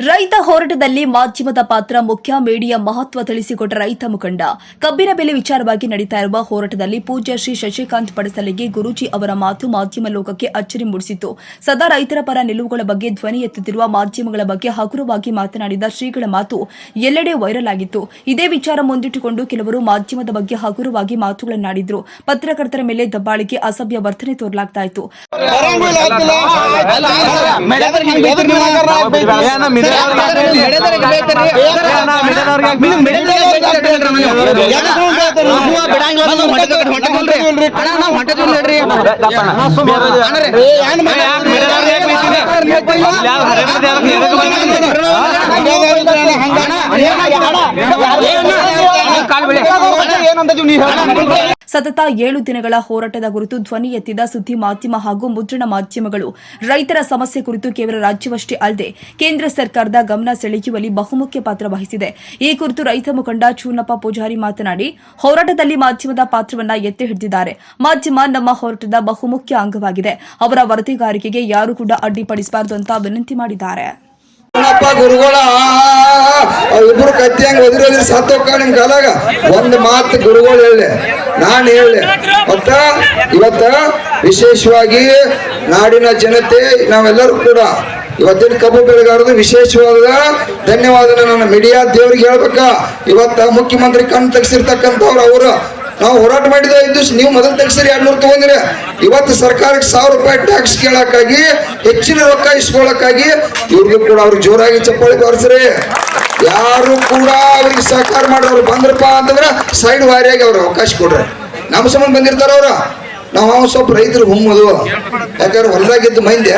ರೈತ ಹೋರಾಟದಲ್ಲಿ ಮಾಧ್ಯಮದ ಪಾತ್ರ ಮುಖ್ಯ. ಮೀಡಿಯಾ ಮಹತ್ವ ತಿಳಿಸಿಕೊಟ್ಟ ರೈತ ಮುಖಂಡ. ಕಬ್ಬಿನ ಬೆಲೆ ವಿಚಾರವಾಗಿ ನಡೀತಾ ಇರುವ ಹೋರಾಟದಲ್ಲಿ ಪೂಜ್ಯ ಶ್ರೀ ಶಶಿಕಾಂತ್ ಪಡಸಲಿಗೆ ಗುರೂಜಿ ಅವರ ಮಾತು ಮಾಧ್ಯಮ ಲೋಕಕ್ಕೆ ಅಚ್ಚರಿ ಮೂಡಿಸಿತು. ಸದಾ ರೈತರ ಪರ ನಿಲುವುಗಳ ಬಗ್ಗೆ ಧ್ವನಿ ಎತ್ತುತ್ತಿರುವ ಮಾಧ್ಯಮಗಳ ಬಗ್ಗೆ ಹಗುರವಾಗಿ ಮಾತನಾಡಿದ ಶ್ರೀಗಳ ಮಾತು ಎಲ್ಲೆಡೆ ವೈರಲ್ ಆಗಿತ್ತು. ಇದೇ ವಿಚಾರ ಮುಂದಿಟ್ಟುಕೊಂಡು ಕೆಲವರು ಮಾಧ್ಯಮದ ಬಗ್ಗೆ ಹಗುರವಾಗಿ ಮಾತುಗಳನ್ನಾಡಿದ್ರು. ಪತ್ರಕರ್ತರ ಮೇಲೆ ದಬ್ಬಾಳಿಕೆ, ಅಸಭ್ಯ ವರ್ತನೆ ತೋರಲಾಗ್ತಾ ಇತ್ತು. ಸತತ 7 ದಿನಗಳ ಹೋರಾಟದ ಕುರಿತು ಧ್ವನಿ ಎತ್ತಿದ ಸುದ್ದಿ ಮಾಧ್ಯಮ ಹಾಗೂ ಮುದ್ರಣ ಮಾಧ್ಯಮಗಳು ರೈತರ ಸಮಸ್ಯೆ ಕುರಿತು ಕೇವಲ ರಾಜ್ಯವಷ್ಟೇ ಅಲ್ಲದೆ ಕೇಂದ್ರ ಸರ್ಕಾರದ ಗಮನ ಸೆಳೆಯುವಲ್ಲಿ ಬಹುಮುಖ್ಯ ಪಾತ್ರ ವಹಿಸಿದೆ. ಈ ಕುರಿತು ರೈತ ಮುಖಂಡ ಚೂನಪ್ಪ ಪೂಜಾರಿ ಮಾತನಾಡಿ, ಹೋರಾಟದಲ್ಲಿ ಮಾಧ್ಯಮದ ಪಾತ್ರವನ್ನ ಎತ್ತಿ ಹಿಡಿದಿದ್ದಾರೆ. ಮಾಧ್ಯಮ ನಮ್ಮ ಹೋರಾಟದ ಬಹುಮುಖ್ಯ ಅಂಗವಾಗಿದೆ. ಅವರ ವರದಿಗಾರಿಕೆಗೆ ಯಾರು ಕೂಡ ಅಡ್ಡಿಪಡಿಸಬಾರದು ಅಂತ ವಿನಂತಿ ಮಾಡಿದ್ದಾರೆ. ಗುರುಗಳ ಇಬ್ರು ಕತ್ತಿ ಹಂಗ ಒದಿರೋದ್ರಿ ಸತ್ತೋಕ ನಿಮ್ ಕಾಲಾಗ ಒಂದ್ ಮಾತು ಗುರುಗಳು ಹೇಳಿ ನಾನು ಹೇಳಿ ಇವತ್ತ ವಿಶೇಷವಾಗಿ ನಾಡಿನ ಜನತೆ ನಾವೆಲ್ಲರೂ ಕೂಡ ಇವತ್ತಿನ ಕಬ್ಬು ಬೆಳೆಗಾರರು ವಿಶೇಷವಾದ ಧನ್ಯವಾದ ನನ್ನ ಮೀಡಿಯಾ ದೇವ್ರಿಗೆ ಹೇಳ್ಬೇಕ. ಇವತ್ತ ಮುಖ್ಯಮಂತ್ರಿ ಕಣ್ ತೆಗ್ಸಿರ್ತಕ್ಕಂಥವ್ರು ಅವರು ನಾವು ಹೋರಾಟ ಮಾಡಿದ ಇದ್ದು ನೀವು ಮೊದಲು ತೆಗ್ಸಿರಿ 200 ತಗೊಂಡ್ರಿ. ಇವತ್ತು ಸರ್ಕಾರಕ್ಕೆ 1000 ರೂಪಾಯಿ ಟ್ಯಾಕ್ಸ್ ಕೇಳಕ್ಕಾಗಿ ಹೆಚ್ಚಿನ ರೊಕ್ಕ ಇಸ್ಕೊಳಕ್ಕಾಗಿ ಇವ್ರಿಗೂ ಕೂಡ ಅವ್ರಿಗೆ ಜೋರಾಗಿ ಚಪ್ಪಾಳಿ ಬಾರಿಸ್ರಿ. ಯಾರು ಕೂಡ ಅವ್ರಿಗೆ ಸಹಕಾರ ಮಾಡೋರು ಬಂದ್ರಪ್ಪ ಅಂತಂದ್ರೆ ಸೈಡ್ ವಾರಿಯಾಗಿ ಅವ್ರ ಅವಕಾಶ ಕೊಡ್ರಿ. ನಮ್ಮ ಸಂಬಂಧ ಬಂದಿರ್ತಾರ ಅವ್ರ ನಾವು ಸ್ವಲ್ಪ ರೈತರು ಹುಮ್ಮದು ಯಾಕಂದ್ರೆ ಹೊಲದಾಗಿದ್ದು ಮಂದಿ